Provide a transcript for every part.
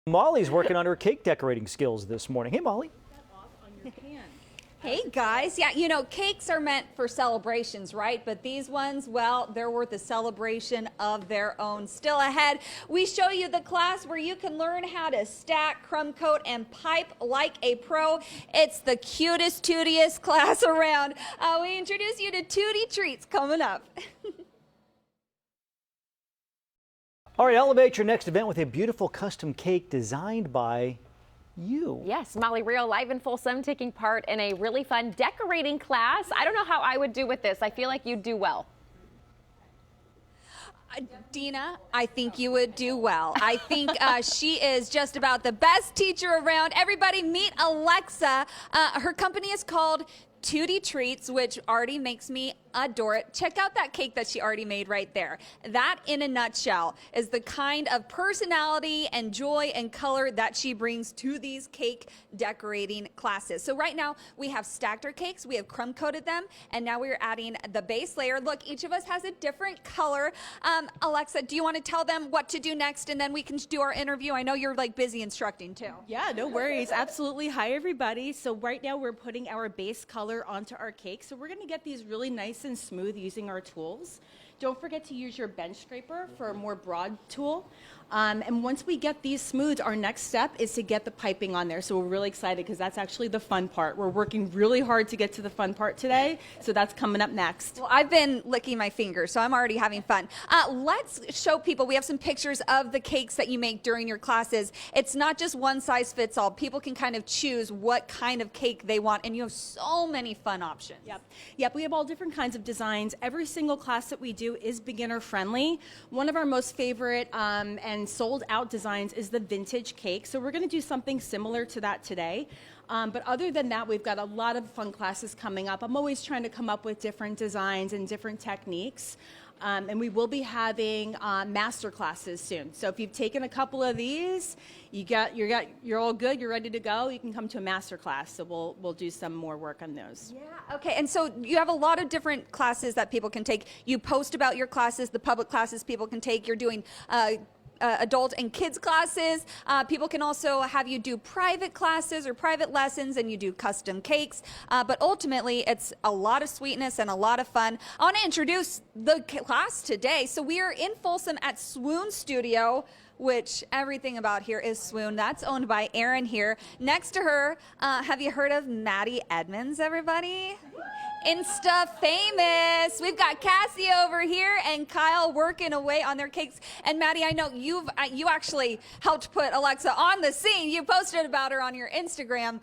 Molly's working on her cake decorating skills this morning. Hey, Molly. Hey guys, yeah, you know, cakes are meant for celebrations, right? But these ones, well, they're worth a celebration of their own. Still ahead, we show you the class where you can learn how to stack, crumb coat, and pipe like a pro. It's the cutest, tootiest class around. We introduce you to Tutti Treats coming up. All right, elevate your next event with a beautiful custom cake designed by you. Yes, Molly Rio live in Folsom taking part in a really fun decorating class. I don't know how I would do with this. I feel like you'd do well. Dina, I think you would do well. I think she is just about the best teacher around. Everybody meet Alexa. Her company is called Tutti Treats, which already makes me adore it. Check out that cake that she already made right there. That, in a nutshell, is the kind of personality and joy and color that she brings to these cake decorating classes. So right now, we have stacked our cakes, we have crumb coated them, and now we're adding the base layer. Look, each of us has a different color. Alexa, do you want to tell them what to do next, and then we can do our interview? I know you're like busy instructing too. Yeah, no worries. Absolutely. Hi, everybody. So right now we're putting our base color onto our cake. So we're going to get these really nice and smooth using our tools. Don't forget to use your bench scraper for a more broad tool. And once we get these smooth, our next step is to get the piping on there. So we're really excited because that's actually the fun part. We're working really hard to get to the fun part today. So that's coming up next. Well, I've been licking my fingers, so I'm already having fun. Let's show people. We have some pictures of the cakes that you make during your classes. It's not just one size fits all. People can kind of choose what kind of cake they want, and you have so many fun options. Yep, we have all different kinds of designs. Every single class that we do is beginner friendly. One of our most favorite and sold out designs is the vintage cake. So we're going to do something similar to that today. But other than that, we've got a lot of fun classes coming up. I'm always trying to come up with different designs and different techniques. And we will be having master classes soon. So if you've taken a couple of these, you're all good, you're ready to go, you can come to a master class. So we'll do some more work on those. Yeah, okay. And so you have a lot of different classes that people can take. You post about your classes, the public classes people can take. You're doing adult and kids classes. People can also have you do private classes or private lessons, and you do custom cakes. But ultimately, it's a lot of sweetness and a lot of fun. I want to introduce the class today. So we are in Folsom at Swoon Studio, which everything about here is Swoon. That's owned by Erin here. Next to her, have you heard of Maddie Edmonds, everybody? Insta famous. We've got Cassie over here and Kyle working away on their cakes. And Maddie, I know you actually helped put Alexa on the scene. You posted about her on your Instagram.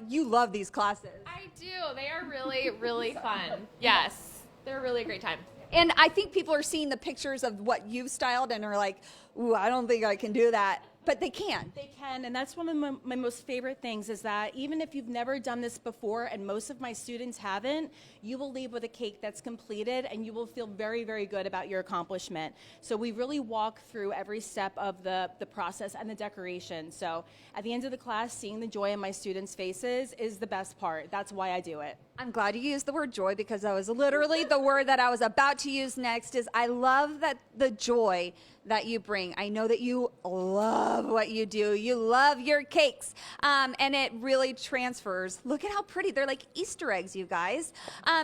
You love these classes. I do. They are really, really fun. Yes, they're a really great time. And I think people are seeing the pictures of what you've styled and are like, ooh, I don't think I can do that. But they can. They can, and that's one of my most favorite things is that even if you've never done this before, and most of my students haven't, you will leave with a cake that's completed, and you will feel very, very good about your accomplishment. So we really walk through every step of the process and the decoration. So at the end of the class, seeing the joy in my students' faces is the best part. That's why I do it. I'm glad you used the word joy, because that was literally the word that I was about to use next. Is I love that the joy that you bring. I know that you love what you do. You love your cakes, and it really transfers. Look at how pretty. They're like Easter eggs, you guys.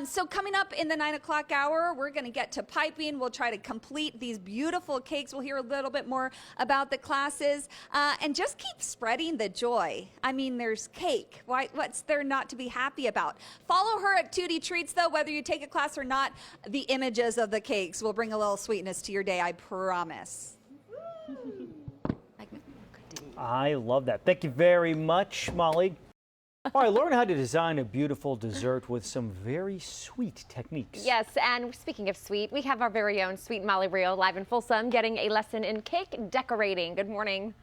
So coming up in the 9 o'clock hour, we're going to get to piping. We'll try to complete these beautiful cakes. We'll hear a little bit more about the classes, and just keep spreading the joy. I mean, there's cake. What's there not to be happy about? Follow her at Tutti Treats, though, whether you take a class or not. The images of the cakes will bring a little sweetness to your day, I promise. I love that. Thank you very much, Molly. All right, learn how to design a beautiful dessert with some very sweet techniques. Yes, and speaking of sweet, we have our very own sweet Molly Rio live in Folsom getting a lesson in cake decorating. Good morning.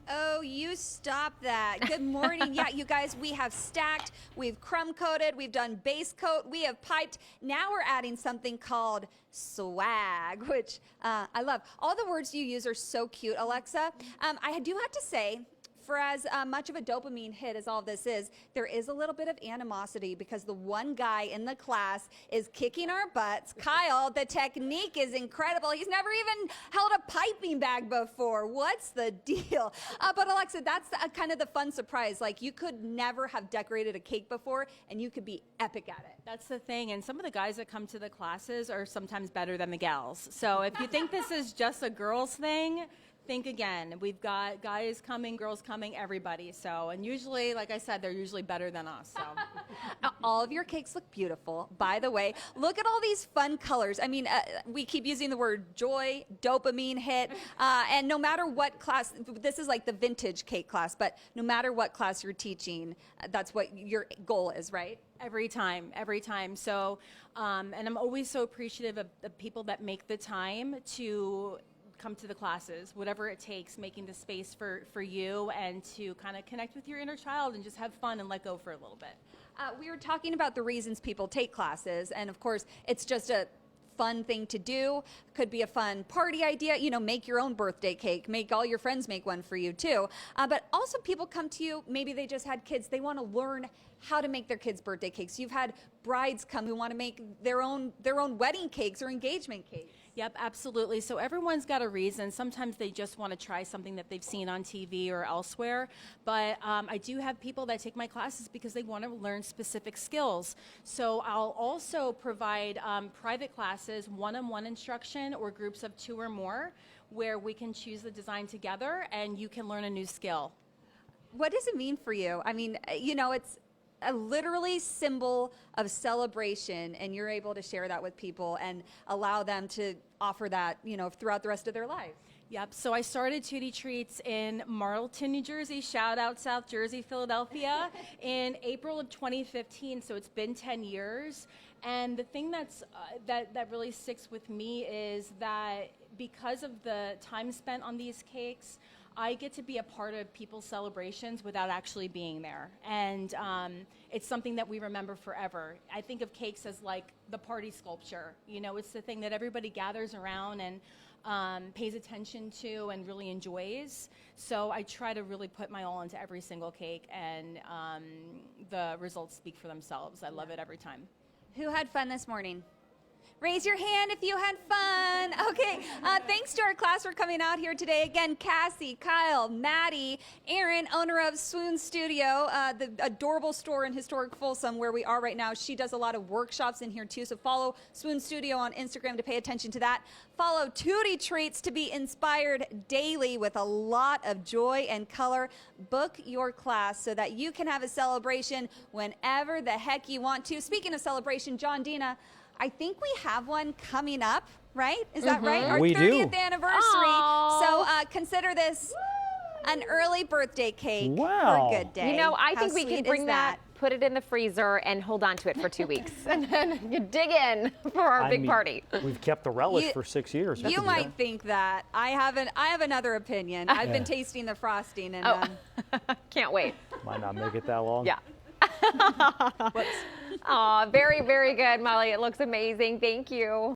Oh, you stop that. Good morning. Yeah, you guys, we have stacked, we've crumb coated, we've done base coat, we have piped. Now we're adding something called swag, which I love. All the words you use are so cute, Alexa. I do have to say, For as much of a dopamine hit as all this is, there is a little bit of animosity because the one guy in the class is kicking our butts. Kyle, the technique is incredible. He's never even held a piping bag before. What's the deal? But Alexa, that's kind of the fun surprise. Like, you could never have decorated a cake before, and you could be epic at it. That's the thing. And some of the guys that come to the classes are sometimes better than the gals. So if you think this is just a girls thing, think again. We've got guys coming, girls coming, everybody. So, and usually, like I said, they're usually better than us. So, all of your cakes look beautiful. By the way, look at all these fun colors. I mean, we keep using the word joy, dopamine hit, and no matter what class, this is like the vintage cake class, but no matter what class you're teaching, that's what your goal is, right? every time. So, and I'm always so appreciative of the people that make the time to come to the classes, whatever it takes, making the space for you and to kind of connect with your inner child and just have fun and let go for a little bit. We were talking about the reasons people take classes, and of course, it's just a fun thing to do. Could be a fun party idea, you know, make your own birthday cake, make all your friends make one for you too. But also people come to you, maybe they just had kids, they want to learn how to make their kids' birthday cakes. You've had brides come who want to make their own wedding cakes or engagement cakes. Yep, absolutely. So everyone's got a reason. Sometimes they just want to try something that they've seen on TV or elsewhere. But I do have people that take my classes because they want to learn specific skills. So I'll also provide private classes, one-on-one instruction, or groups of 2 or more, where we can choose the design together and you can learn a new skill. What does it mean for you? I mean, you know, it's a literally symbol of celebration, and you're able to share that with people and allow them to offer that, you know, throughout the rest of their lives. Yep, so I started Tutti Treats in Marlton, New Jersey, shout out South Jersey, Philadelphia, in April of 2015, so it's been 10 years. And the thing that really sticks with me is that because of the time spent on these cakes, I get to be a part of people's celebrations without actually being there. And it's something that we remember forever. I think of cakes as like the party sculpture. You know, it's the thing that everybody gathers around and pays attention to and really enjoys. So I try to really put my all into every single cake, and the results speak for themselves. I love it every time. Who had fun this morning? Raise your hand if you had fun. Okay, thanks to our class for coming out here today. Again, Cassie, Kyle, Maddie, Erin, owner of Swoon Studio, the adorable store in historic Folsom where we are right now. She does a lot of workshops in here too, so follow Swoon Studio on Instagram to pay attention to that. Follow Tutti Treats to be inspired daily with a lot of joy and color. Book your class so that you can have a celebration whenever the heck you want to. Speaking of celebration, John Dina, I think we have one coming up, right? Is that right? Our We 30th do. anniversary. Aww. So consider this an early birthday cake Wow. for a good day. You know, I How think we sweet can is bring that, put it in the freezer, and hold on to it for 2 weeks. And then you dig in for our I big mean, party. We've kept the relish You- for 6 years. You might think that. I have another opinion. I've been Yeah. tasting the frosting, and Can't wait. Might not make it that long. Yeah. Aw, very, very good, Molly. It looks amazing. Thank you.